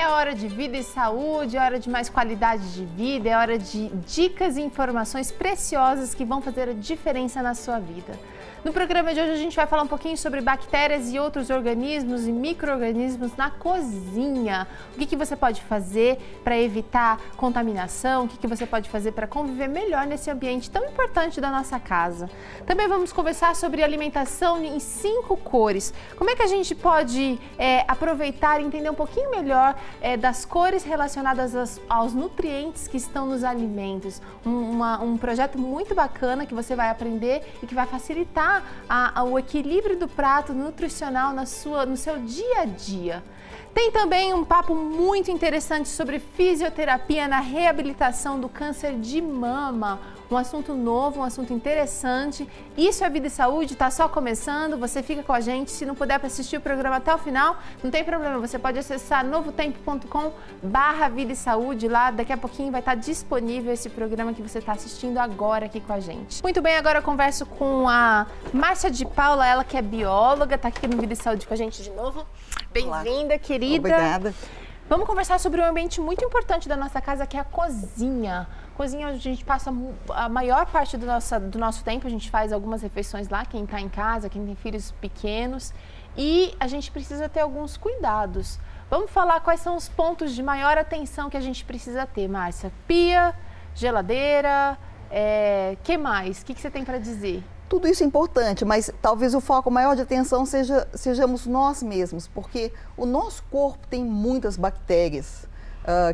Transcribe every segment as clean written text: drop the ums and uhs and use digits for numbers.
É hora de vida e saúde, é hora de mais qualidade de vida, é hora de dicas e informações preciosas que vão fazer a diferença na sua vida. No programa de hoje a gente vai falar um pouquinho sobre bactérias e outros organismos e micro-organismos na cozinha. O que você pode fazer para evitar contaminação, o que você pode fazer para conviver melhor nesse ambiente tão importante da nossa casa. Também vamos conversar sobre alimentação em 5 cores. Como é que a gente pode aproveitar e entender um pouquinho melhor das cores relacionadas aos nutrientes que estão nos alimentos. Um projeto muito bacana que você vai aprender e que vai facilitar o equilíbrio do prato nutricional no seu dia a dia. Tem também um papo muito interessante sobre fisioterapia na reabilitação do câncer de mama. Um assunto novo, um assunto interessante. Isso é Vida e Saúde, tá só começando, você fica com a gente. Se não puder assistir o programa até o final, não tem problema, você pode acessar novotempo.com/vida e saúde. Lá daqui a pouquinho vai estar disponível esse programa que você está assistindo agora aqui com a gente. Muito bem, agora eu converso com a Márcia de Paula, ela que é bióloga, tá aqui no Vida e Saúde com a gente de novo. Bem-vinda, querida. Obrigada. Vamos conversar sobre um ambiente muito importante da nossa casa, que é a cozinha. Cozinha, onde a gente passa a maior parte do nosso tempo, a gente faz algumas refeições lá, quem está em casa, quem tem filhos pequenos, e a gente precisa ter alguns cuidados. Vamos falar quais são os pontos de maior atenção que a gente precisa ter, Márcia? Pia, geladeira, que mais? O que você tem para dizer? Tudo isso é importante, mas talvez o foco maior de atenção sejamos nós mesmos, porque o nosso corpo tem muitas bactérias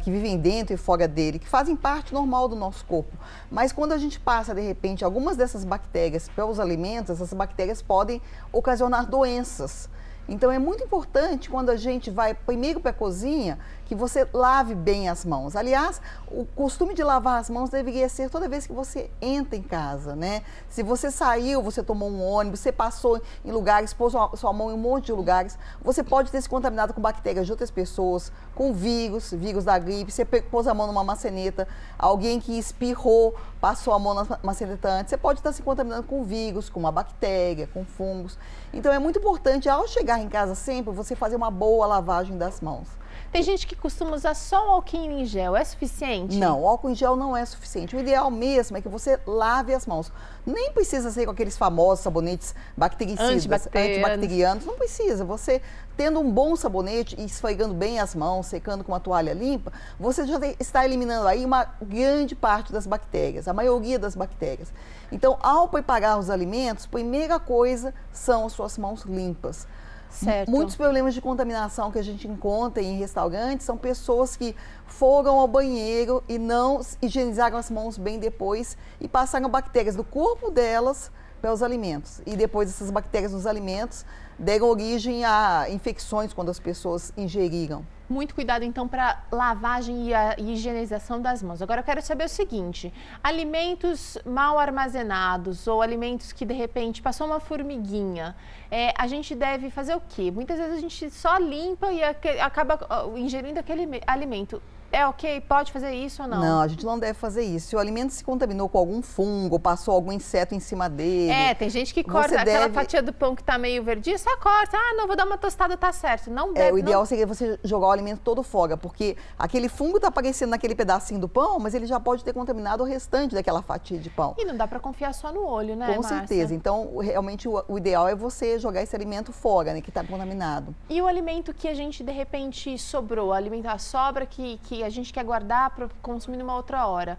que vivem dentro e fora dele, que fazem parte normal do nosso corpo. Mas quando a gente passa, de repente, algumas dessas bactérias para os alimentos, essas bactérias podem ocasionar doenças. Então é muito importante quando a gente vai primeiro para a cozinha, que você lave bem as mãos. Aliás, o costume de lavar as mãos deveria ser toda vez que você entra em casa, né? Se você saiu, você tomou um ônibus, você passou em lugares, pôs sua mão em um monte de lugares, você pode ter se contaminado com bactérias de outras pessoas, com vírus da gripe, você pôs a mão numa maçaneta, alguém que espirrou, passou a mão na maçaneta antes, você pode estar se contaminando com vírus, com uma bactéria, com fungos. Então é muito importante, ao chegar em casa sempre, você fazer uma boa lavagem das mãos. Tem gente que costuma usar só o álcool em gel, é suficiente? Não, o álcool em gel não é suficiente. O ideal mesmo é que você lave as mãos. Nem precisa ser com aqueles famosos sabonetes bactericidas, antibacterianos. Não precisa. Você, tendo um bom sabonete e esfregando bem as mãos, secando com uma toalha limpa, você já está eliminando aí uma grande parte das bactérias, a maioria das bactérias. Então, ao preparar os alimentos, primeira coisa são as suas mãos limpas. Certo. Muitos problemas de contaminação que a gente encontra em restaurantes são pessoas que foram ao banheiro e não higienizaram as mãos bem depois e passaram bactérias do corpo delas para os alimentos. E depois essas bactérias nos alimentos deram origem a infecções quando as pessoas ingeriram. Muito cuidado, então, para lavagem e higienização das mãos. Agora, eu quero saber o seguinte, alimentos mal armazenados ou alimentos que, de repente, passou uma formiguinha, a gente deve fazer o quê? Muitas vezes a gente só limpa e acaba ingerindo aquele alimento. É ok? Pode fazer isso ou não? Não, a gente não deve fazer isso. Se o alimento se contaminou com algum fungo, passou algum inseto em cima dele... tem gente que corta aquela fatia do pão que tá meio verdinha, só corta. Ah, não, vou dar uma tostada, tá certo. Não deve... O ideal seria você jogar o alimento todo fora, porque aquele fungo tá aparecendo naquele pedacinho do pão, mas ele já pode ter contaminado o restante daquela fatia de pão. E não dá para confiar só no olho, né, Com certeza. Então, realmente, o ideal é você jogar esse alimento fora, né, que tá contaminado. E o alimento que a gente, de repente, sobrou, a sobra que a gente quer guardar para consumir numa outra hora.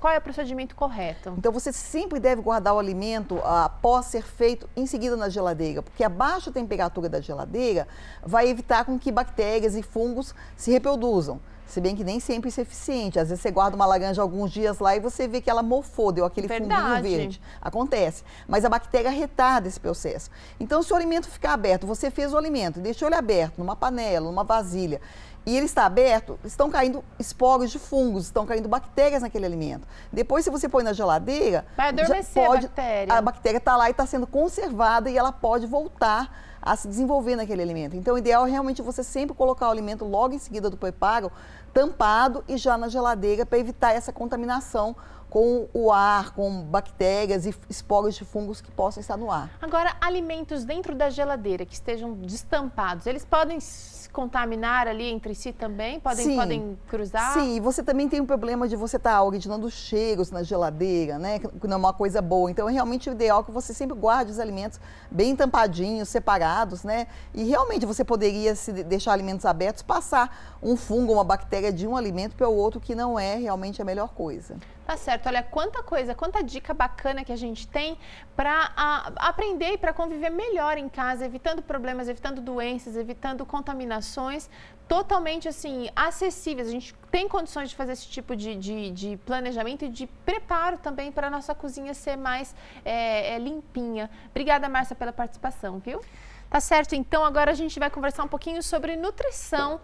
Qual é o procedimento correto? Então, você sempre deve guardar o alimento após ser feito em seguida na geladeira, porque a baixa temperatura da geladeira vai evitar com que bactérias e fungos se reproduzam. Se bem que nem sempre isso é eficiente. Às vezes você guarda uma laranja alguns dias lá e você vê que ela mofou, deu aquele funguinho verde. Acontece. Mas a bactéria retarda esse processo. Então, se o alimento ficar aberto, você fez o alimento e deixou ele aberto numa panela, numa vasilha, e ele está aberto, estão caindo esporos de fungos, estão caindo bactérias naquele alimento. Depois, se você põe na geladeira, vai adormecer a bactéria. A bactéria está lá e está sendo conservada e ela pode voltar a se desenvolver naquele alimento. Então, o ideal é realmente você sempre colocar o alimento logo em seguida do preparo, tampado e já na geladeira, para evitar essa contaminação com o ar, com bactérias e esporos de fungos que possam estar no ar. Agora, alimentos dentro da geladeira que estejam destampados, eles podem se contaminar ali entre si também? Podem cruzar? Sim, e você também tem um problema de você estar originando cheiros na geladeira, né? Que não é uma coisa boa. Então, é realmente o ideal que você sempre guarde os alimentos bem tampadinhos, separados, né? E realmente você poderia, se deixar alimentos abertos, passar um fungo, uma bactéria de um alimento para o outro, que não é realmente a melhor coisa. Tá certo, olha quanta coisa, quanta dica bacana que a gente tem para aprender e para conviver melhor em casa, evitando problemas, evitando doenças, evitando contaminações, totalmente assim, acessíveis. A gente tem condições de fazer esse tipo de planejamento e de preparo também para a nossa cozinha ser mais limpinha. Obrigada, Márcia, pela participação, viu? Tá certo, então agora a gente vai conversar um pouquinho sobre nutrição.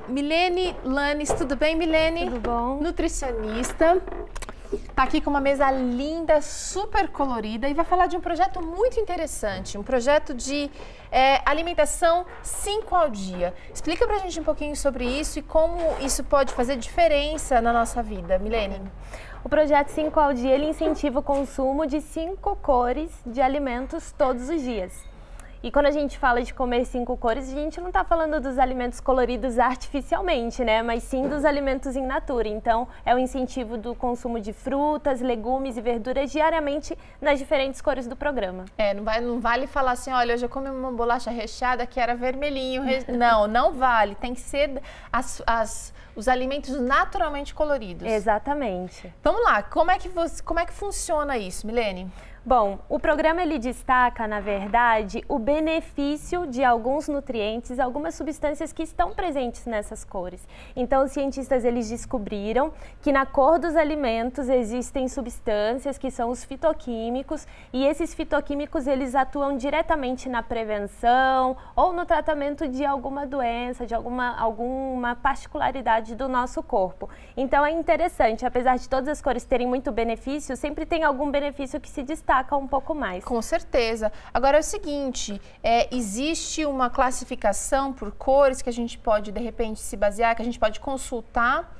Milene Lanes, tudo bem, Milene? Tudo bom. Nutricionista, tá aqui com uma mesa linda, super colorida e vai falar de um projeto muito interessante, um projeto de alimentação 5 ao dia. Explica pra gente um pouquinho sobre isso e como isso pode fazer diferença na nossa vida, Milene. O projeto 5 ao dia, ele incentiva o consumo de 5 cores de alimentos todos os dias. E quando a gente fala de comer 5 cores, a gente não está falando dos alimentos coloridos artificialmente, né? Mas sim dos alimentos in natura. Então, é o incentivo do consumo de frutas, legumes e verduras diariamente nas diferentes cores do programa. Não vale falar assim, olha, hoje eu comi uma bolacha recheada que era vermelhinho. Não vale. Tem que ser os alimentos naturalmente coloridos. Exatamente. Vamos lá, como é que funciona isso, Milene? Bom, o programa ele destaca, na verdade, o benefício de alguns nutrientes, algumas substâncias que estão presentes nessas cores. Então, os cientistas eles descobriram que na cor dos alimentos existem substâncias que são os fitoquímicos e esses fitoquímicos eles atuam diretamente na prevenção ou no tratamento de alguma doença, de alguma particularidade do nosso corpo. Então, é interessante, apesar de todas as cores terem muito benefício, sempre tem algum benefício que se destaca um pouco mais. Com certeza. Agora é o seguinte, existe uma classificação por cores que a gente pode, de repente, se basear, que a gente pode consultar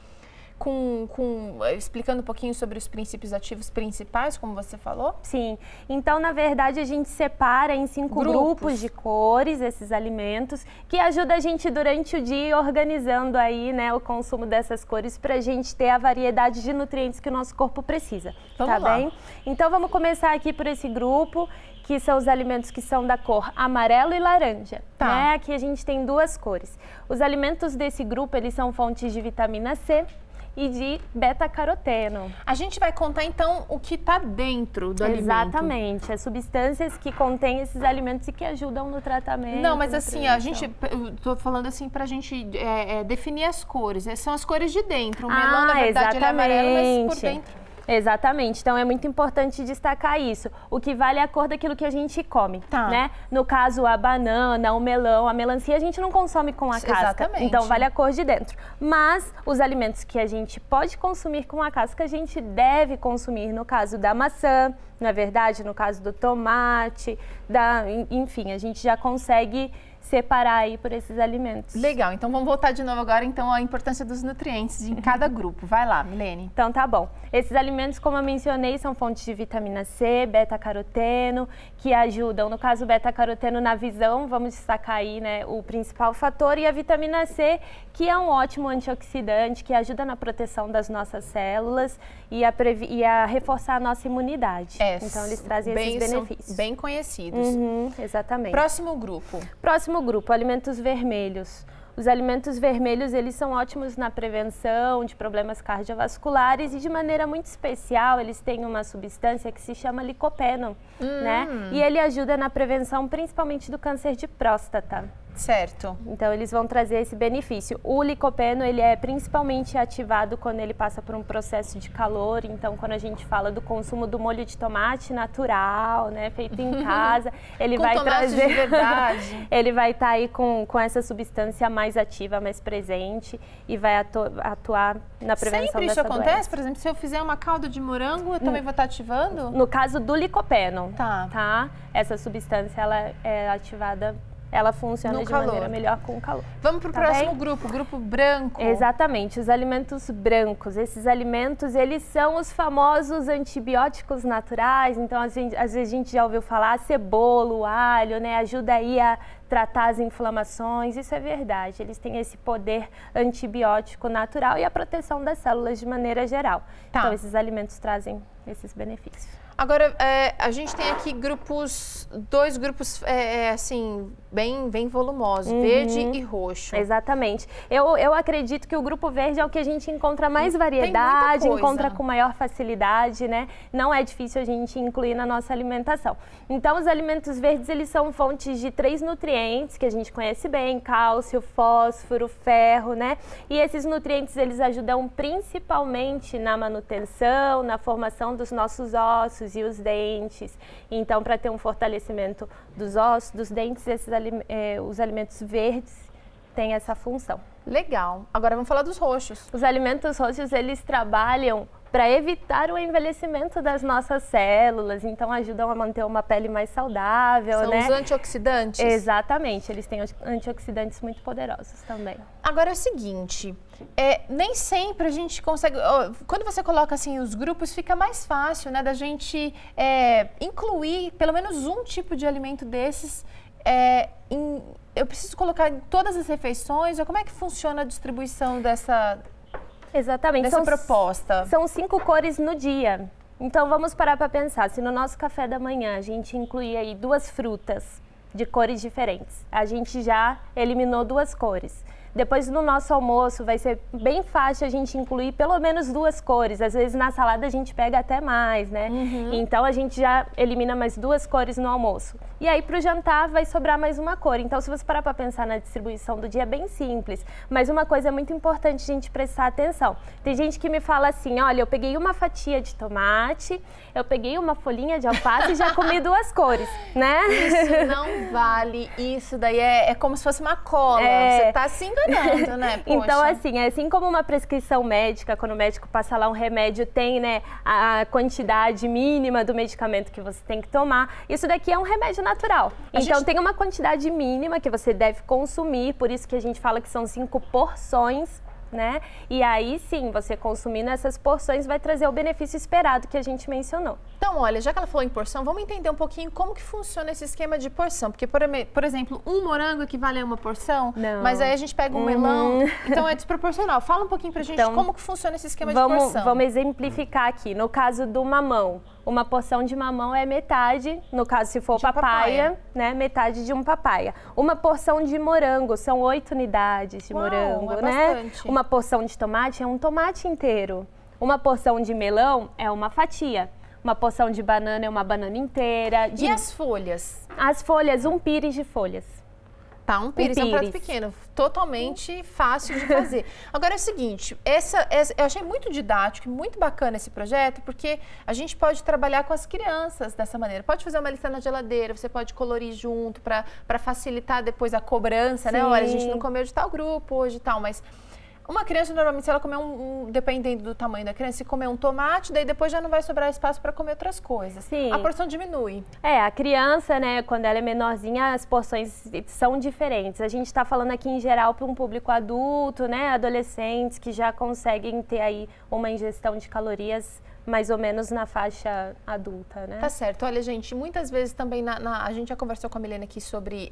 explicando um pouquinho sobre os princípios ativos principais, como você falou? Sim. Então, na verdade, a gente separa em 5 grupos de cores esses alimentos, que ajuda a gente durante o dia organizando aí, né, o consumo dessas cores para a gente ter a variedade de nutrientes que o nosso corpo precisa. Vamos lá. Bem? Então, vamos começar aqui por esse grupo, que são os alimentos que são da cor amarelo e laranja. Tá. Né? Aqui a gente tem 2 cores. Os alimentos desse grupo, eles são fontes de vitamina C e de beta-caroteno. A gente vai contar, então, o que está dentro do alimento. Exatamente, as substâncias que contêm esses alimentos e que ajudam no tratamento. Não, mas assim, eu tô falando assim pra gente definir as cores. São as cores de dentro. O melão, na verdade, ele é amarelo, mas por dentro... Exatamente, então é muito importante destacar isso. O que vale é a cor daquilo que a gente come, né? No caso, a banana, o melão, a melancia, a gente não consome com a casca. Exatamente. Então vale a cor de dentro. Mas os alimentos que a gente pode consumir com a casca, a gente deve consumir. No caso da maçã, na verdade, no caso do tomate, enfim, a gente já consegue separar aí por esses alimentos. Legal, então vamos voltar de novo agora então à importância dos nutrientes em cada grupo. Vai lá, Milene. Então tá bom. Esses alimentos, como eu mencionei, são fontes de vitamina C, beta-caroteno, que ajudam, no caso beta-caroteno na visão, vamos destacar aí, né, o principal fator, e a vitamina C, que é um ótimo antioxidante, que ajuda na proteção das nossas células e a reforçar a nossa imunidade. Então eles trazem esses benefícios. São bem conhecidos. Exatamente. Próximo grupo. Próximo grupo, alimentos vermelhos. Os alimentos vermelhos, eles são ótimos na prevenção de problemas cardiovasculares e de maneira muito especial, eles têm uma substância que se chama licopeno, né? E ele ajuda na prevenção principalmente do câncer de próstata. Certo. Então, eles vão trazer esse benefício. O licopeno, ele é principalmente ativado quando ele passa por um processo de calor. Então, quando a gente fala do consumo do molho de tomate natural, né, feito em casa, ele vai trazer... de verdade. Ele vai estar aí com essa substância mais ativa, mais presente e vai atuar na prevenção Sempre dessa isso acontece? doença. Por exemplo, se eu fizer uma calda de morango, eu também vou estar ativando? No caso do licopeno, tá? Essa substância, ela é ativada ela funciona de maneira melhor com o calor. Vamos para o próximo grupo, o grupo branco. Exatamente, os alimentos brancos. Esses alimentos, eles são os famosos antibióticos naturais. Então, às vezes a gente já ouviu falar cebola, o alho, né? Ajuda aí a tratar as inflamações. Isso é verdade, eles têm esse poder antibiótico natural e a proteção das células de maneira geral. Tá. Então, esses alimentos trazem esses benefícios. Agora, a gente tem aqui dois grupos, assim, bem volumosos, verde e roxo. Exatamente. Eu acredito que o grupo verde é o que a gente encontra mais variedade, encontra com maior facilidade, né? Não é difícil a gente incluir na nossa alimentação. Então, os alimentos verdes, eles são fontes de 3 nutrientes que a gente conhece bem, cálcio, fósforo, ferro, né? E esses nutrientes, eles ajudam principalmente na manutenção, na formação dos nossos ossos e os dentes. Então, para ter um fortalecimento dos ossos, dos dentes, os alimentos verdes têm essa função. Legal. Agora vamos falar dos roxos. Os alimentos roxos, eles trabalham para evitar o envelhecimento das nossas células, então ajudam a manter uma pele mais saudável, São os antioxidantes? Exatamente, eles têm antioxidantes muito poderosos também. Agora é o seguinte, nem sempre a gente consegue, quando você coloca assim os grupos, fica mais fácil, né, da gente incluir pelo menos um tipo de alimento desses eu preciso colocar em todas as refeições, ou como é que funciona a distribuição dessa proposta? São 5 cores no dia. Então vamos parar para pensar, se no nosso café da manhã a gente incluir aí 2 frutas de cores diferentes, a gente já eliminou 2 cores. Depois no nosso almoço vai ser bem fácil a gente incluir pelo menos 2 cores. Às vezes na salada a gente pega até mais, né? Então a gente já elimina mais 2 cores no almoço. E aí pro jantar vai sobrar mais uma cor. Então se você parar para pensar na distribuição do dia é bem simples. Mas uma coisa é muito importante a gente prestar atenção. Tem gente que me fala assim, olha, eu peguei uma fatia de tomate, eu peguei uma folhinha de alface e já comi 2 cores, né? Isso não vale, isso daí é como se fosse uma cola, você tá se enganando. Né? Então, assim como uma prescrição médica, quando o médico passa lá um remédio, tem, né, a quantidade mínima do medicamento que você tem que tomar, isso daqui é um remédio natural. Então, tem uma quantidade mínima que você deve consumir, por isso que a gente fala que são 5 porções, né? E aí sim, você consumindo essas porções vai trazer o benefício esperado que a gente mencionou. Então, olha, já que ela falou em porção, vamos entender um pouquinho como que funciona esse esquema de porção. Porque, por exemplo, um morango equivale a uma porção, mas aí a gente pega um melão, então é desproporcional. Fala um pouquinho pra gente como que funciona esse esquema de porção. Vamos exemplificar aqui. No caso do mamão, uma porção de mamão é metade, no caso se for papaya, né, metade de um papaya. Uma porção de morango, são 8 unidades de morango, né? Bastante. Uma porção de tomate é um tomate inteiro. Uma porção de melão é uma fatia. Uma porção de banana é uma banana inteira. E as folhas? As folhas, um pires de folhas. Tá, um pires é um prato pequeno, totalmente fácil de fazer. Agora é o seguinte, eu achei muito didático e muito bacana esse projeto, porque a gente pode trabalhar com as crianças dessa maneira. Pode fazer uma lista na geladeira, você pode colorir junto para facilitar depois a cobrança, né? Olha, a gente não comeu de tal grupo hoje e tal, mas uma criança, normalmente, se ela comer dependendo do tamanho da criança, se comer um tomate, daí depois já não vai sobrar espaço para comer outras coisas. Sim. A porção diminui. A criança, né, quando ela é menorzinha, as porções são diferentes. A gente está falando aqui em geral para um público adulto, né, adolescentes que já conseguem ter aí uma ingestão de calorias mais ou menos na faixa adulta, né? Tá certo. Olha, gente, muitas vezes também a gente já conversou com a Milena aqui sobre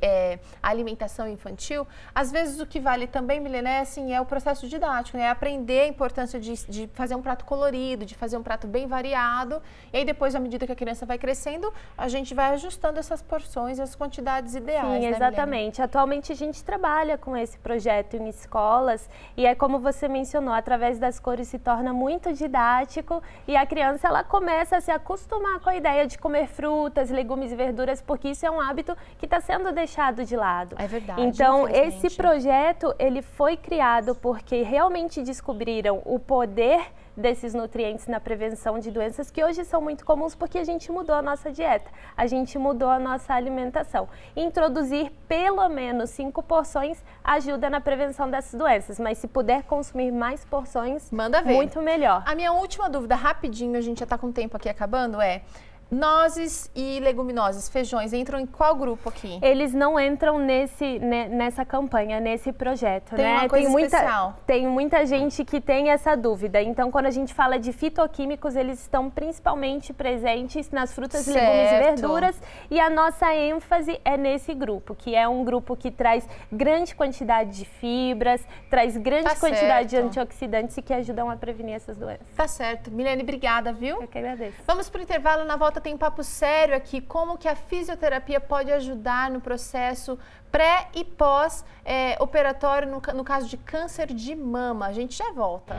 a alimentação infantil. Às vezes o que vale também, Milena, é o processo didático, né? Aprender a importância de fazer um prato colorido, de fazer um prato bem variado. E aí depois, à medida que a criança vai crescendo, a gente vai ajustando essas porções e as quantidades ideais, Sim, exatamente. Milena? Atualmente a gente trabalha com esse projeto em escolas e é como você mencionou, através das cores se torna muito didático e a criança ela começa a se acostumar com a ideia de comer frutas, legumes e verduras, porque isso é um hábito que está sendo deixado de lado. É verdade. Então, esse projeto ele foi criado porque realmente descobriram o poder desses nutrientes na prevenção de doenças que hoje são muito comuns porque a gente mudou a nossa dieta, a gente mudou a nossa alimentação. Introduzir pelo menos 5 porções ajuda na prevenção dessas doenças, mas se puder consumir mais porções, manda ver. Muito melhor. A minha última dúvida, rapidinho, a gente já está com o tempo aqui acabando, Nozes e leguminosas, feijões, entram em qual grupo aqui? Eles não entram nessa campanha, nesse projeto, tem né? Uma coisa especial. Tem muita gente que tem essa dúvida. Então, quando a gente fala de fitoquímicos, eles estão principalmente presentes nas frutas, legumes e verduras. E a nossa ênfase é nesse grupo, que é um grupo que traz grande quantidade de fibras, traz grande quantidade de antioxidantes e que ajudam a prevenir essas doenças. Tá certo. Milene, obrigada, viu? Eu que agradeço. Vamos pro intervalo, na volta tem papo sério aqui, como que a fisioterapia pode ajudar no processo pré e pós operatório no caso de câncer de mama. A gente já volta.